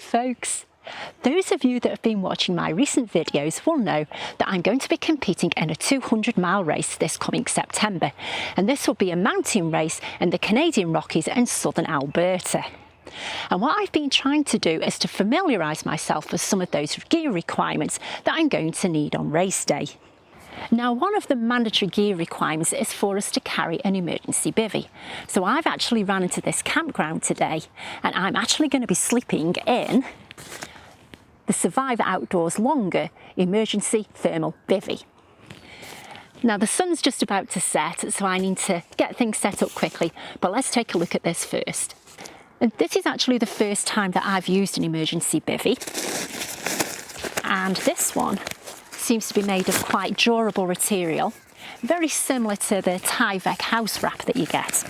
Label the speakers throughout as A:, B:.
A: folks! Those of you that have been watching my recent videos will know that I'm going to be competing in a 200-mile race this coming September, and this will be a mountain race in the Canadian Rockies and southern Alberta. And what I've been trying to do is to familiarise myself with some of those gear requirements that I'm going to need on race day. Now, one of the mandatory gear requirements is for us to carry an emergency bivvy. So I've actually ran into this campground today, and I'm actually going to be sleeping in the Survive Outdoors Longer Emergency Thermal Bivvy. Now, the sun's just about to set, so I need to get things set up quickly, but let's take a look at this first. And this is actually the first time that I've used an emergency bivvy, and this one seems to be made of quite durable material, very similar to the Tyvek house wrap that you get.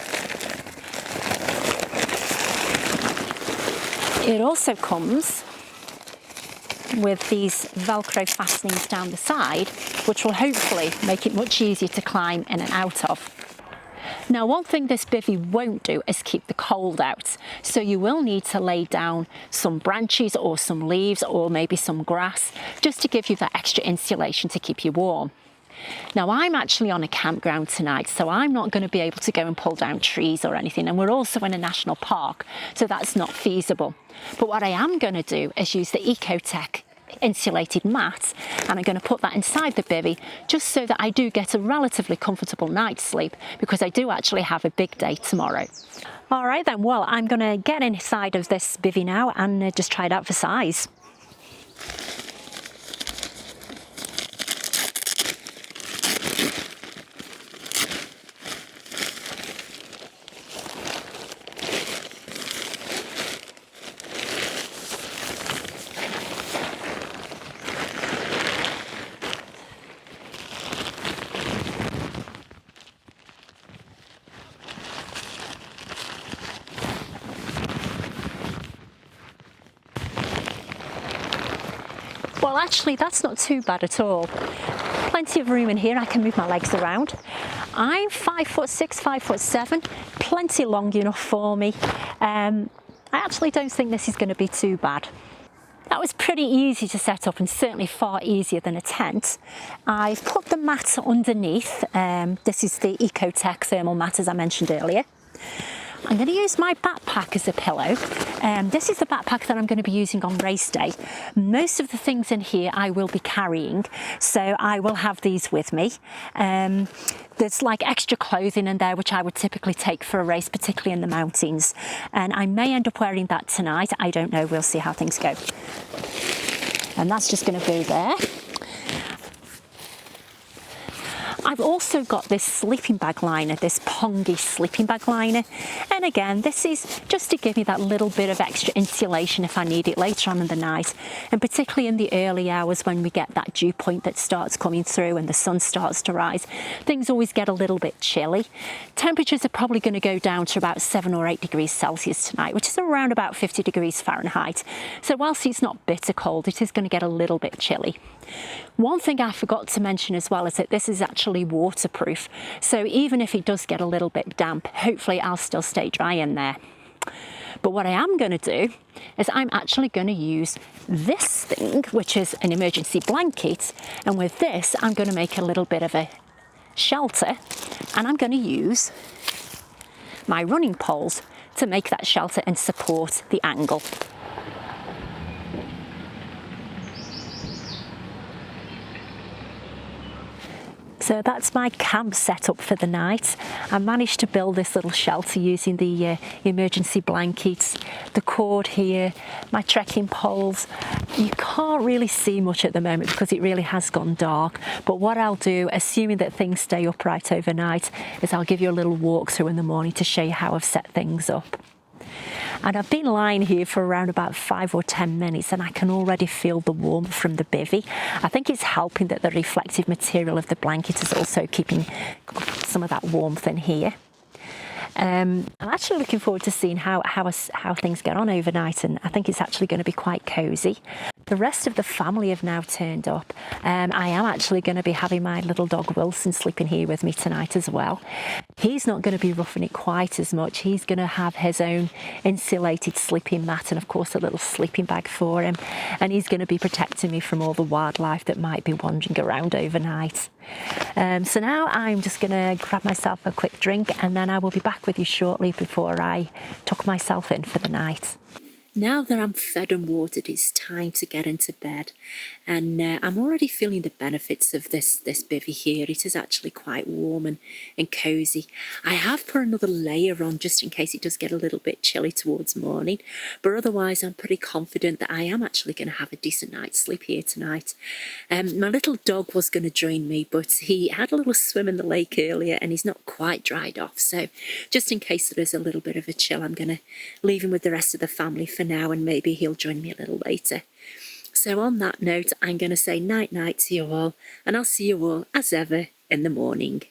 A: It also comes with these Velcro fastenings down the side, which will hopefully make it much easier to climb in and out of. Now, one thing this bivvy won't do is keep the cold out, so you will need to lay down some branches or some leaves or maybe some grass just to give you that extra insulation to keep you warm. Now, I'm actually on a campground tonight, so I'm not going to be able to go and pull down trees or anything, and we're also in a national park, so that's not feasible. But what I am going to do is use the Ecotech insulated mat, and I'm going to put that inside the bivvy just so that I do get a relatively comfortable night's sleep, because I do actually have a big day tomorrow. All right then, well, I'm going to get inside of this bivvy now and just try it out for size. Well, actually, that's not too bad at all. Plenty of room in here. I can move my legs around. I'm 5'6", 5'7", plenty long enough for me. I actually don't think this is going to be too bad. That was pretty easy to set up, and certainly far easier than a tent. I've put the mat underneath. This is the Ecotech thermal mat, as I mentioned earlier. I'm going to use my backpack as a pillow. This is the backpack that I'm going to be using on race day. Most of the things in here I will be carrying, so I will have these with me. There's like extra clothing in there which I would typically take for a race, particularly in the mountains. And I may end up wearing that tonight. I don't know, we'll see how things go. And that's just going to go there. I've also got this sleeping bag liner, this Pongi sleeping bag liner. And again, this is just to give me that little bit of extra insulation if I need it later on in the night. And particularly in the early hours when we get that dew point that starts coming through and the sun starts to rise, things always get a little bit chilly. Temperatures are probably going to go down to about 7 or 8 degrees Celsius tonight, which is around about 50 degrees Fahrenheit. So whilst it's not bitter cold, it is going to get a little bit chilly. One thing I forgot to mention as well is that this is actually waterproof, so even if it does get a little bit damp, hopefully I'll still stay dry in there. But what I am going to do is I'm actually going to use this thing, which is an emergency blanket, and with this I'm going to make a little bit of a shelter, and I'm going to use my running poles to make that shelter and support the angle. So that's my camp setup for the night. I managed to build this little shelter using the emergency blankets, the cord here, my trekking poles. You can't really see much at the moment because it really has gone dark. But what I'll do, assuming that things stay upright overnight, is I'll give you a little walkthrough in the morning to show you how I've set things up. And I've been lying here for around about 5 or 10 minutes, and I can already feel the warmth from the bivvy. I think it's helping that the reflective material of the blanket is also keeping some of that warmth in here. I'm actually looking forward to seeing how things get on overnight, and I think it's actually going to be quite cosy. The rest of the family have now turned up. I am actually going to be having my little dog Wilson sleeping here with me tonight as well. He's not going to be roughing it quite as much. He's going to have his own insulated sleeping mat and of course a little sleeping bag for him. And he's going to be protecting me from all the wildlife that might be wandering around overnight. So now I'm just going to grab myself a quick drink and then I will be back with you shortly before I tuck myself in for the night. Now that I'm fed and watered, it's time to get into bed, and I'm already feeling the benefits of this bivvy here. It is actually quite warm and cosy. I have put another layer on just in case it does get a little bit chilly towards morning, but otherwise I'm pretty confident that I am actually going to have a decent night's sleep here tonight. My little dog was going to join me, but he had a little swim in the lake earlier and he's not quite dried off, so just in case there is a little bit of a chill, I'm going to leave him with the rest of the family for now, and maybe he'll join me a little later. So on that note, I'm going to say night night to you all, and I'll see you all as ever in the morning.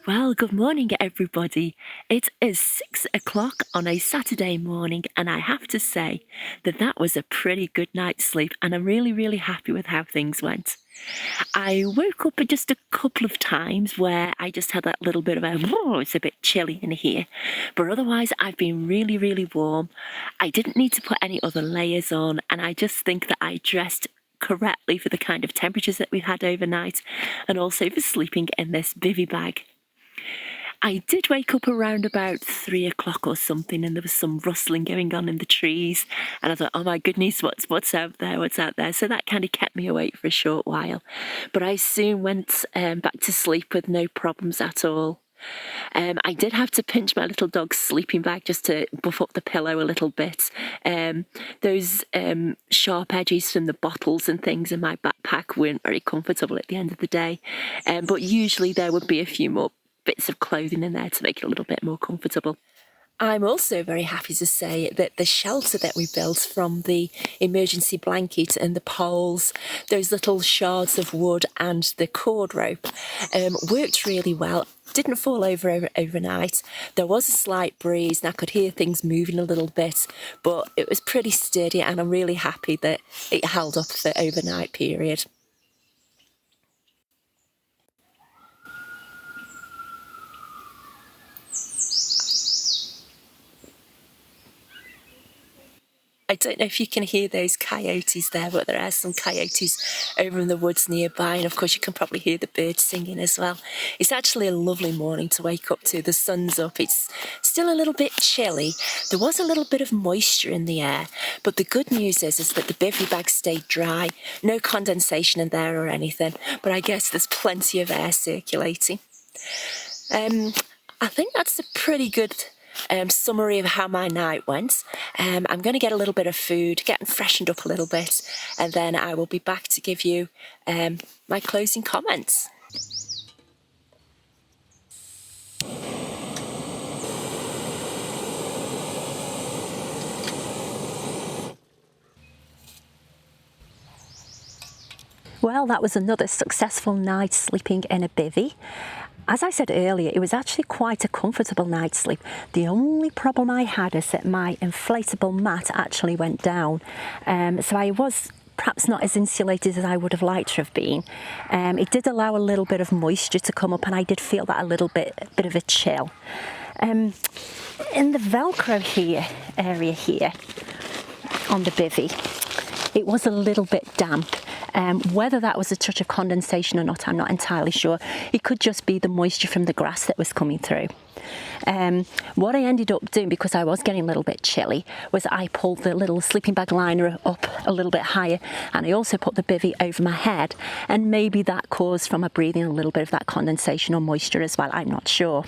A: Well, good morning everybody. It is 6 o'clock on a Saturday morning and I have to say that was a pretty good night's sleep and I'm really happy with how things went. I woke up just a couple of times where I just had that little bit of it's a bit chilly in here, but otherwise I've been really warm. I didn't need to put any other layers on and I just think that I dressed correctly for the kind of temperatures that we've had overnight and also for sleeping in this bivvy bag. I did wake up around about 3 o'clock or something and there was some rustling going on in the trees and I thought, oh my goodness, what's out there? So that kind of kept me awake for a short while. But I soon went back to sleep with no problems at all. I did have to pinch my little dog's sleeping bag just to buff up the pillow a little bit. Those sharp edges from the bottles and things in my backpack weren't very comfortable at the end of the day. But usually there would be a few more bits of clothing in there to make it a little bit more comfortable. I'm also very happy to say that the shelter that we built from the emergency blanket and the poles, those little shards of wood and the cord rope worked really well. Didn't fall over overnight. There was a slight breeze and I could hear things moving a little bit, but it was pretty sturdy and I'm really happy that it held up the overnight period. I don't know if you can hear those coyotes there, but there are some coyotes over in the woods nearby, and of course you can probably hear the birds singing as well. It's actually a lovely morning to wake up to. The sun's up, it's still a little bit chilly. There was a little bit of moisture in the air, but the good news is that the bivvy bag stayed dry. No condensation in there or anything, but I guess there's plenty of air circulating. I think that's a pretty good summary of how my night went. I'm going to get a little bit of food, getting freshened up a little bit, and then I will be back to give you my closing comments. Well, that was another successful night sleeping in a bivvy. As I said earlier, it was actually quite a comfortable night's sleep. The only problem I had is that my inflatable mat actually went down. So I was perhaps not as insulated as I would have liked to have been. It did allow a little bit of moisture to come up and I did feel that a little bit of a chill. In the Velcro area here on the bivvy, it was a little bit damp. Whether that was a touch of condensation or not, I'm not entirely sure. It could just be the moisture from the grass that was coming through. What I ended up doing, because I was getting a little bit chilly, was I pulled the little sleeping bag liner up a little bit higher and I also put the bivvy over my head, and maybe that caused from my breathing a little bit of that condensation or moisture as well, I'm not sure.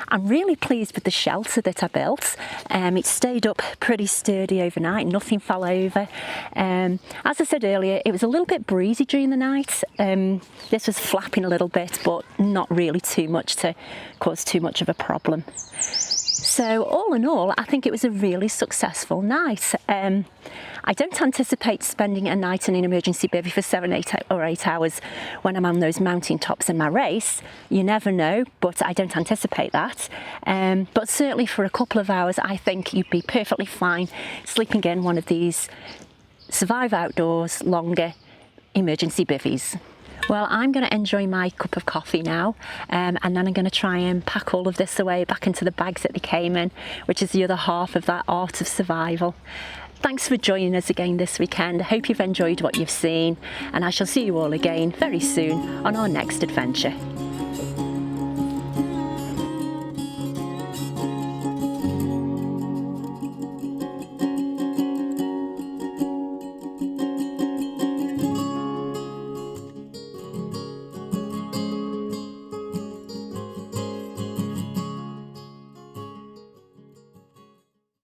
A: I'm really pleased with the shelter that I built. It stayed up pretty sturdy overnight, nothing fell over. As I said earlier, it was a little bit breezy during the night. This was flapping a little bit, but not really too much to cause too much of a problem. So all in all, I think it was a really successful night. I don't anticipate spending a night in an emergency bivvy for 8 hours when I'm on those mountain tops in my race. You never know, but I don't anticipate that. But certainly for a couple of hours, I think you'd be perfectly fine sleeping in one of these Survive Outdoors Longer emergency bivvies. Well, I'm going to enjoy my cup of coffee now, and then I'm going to try and pack all of this away back into the bags that they came in, which is the other half of that art of survival. Thanks for joining us again this weekend. I hope you've enjoyed what you've seen, and I shall see you all again very soon on our next adventure.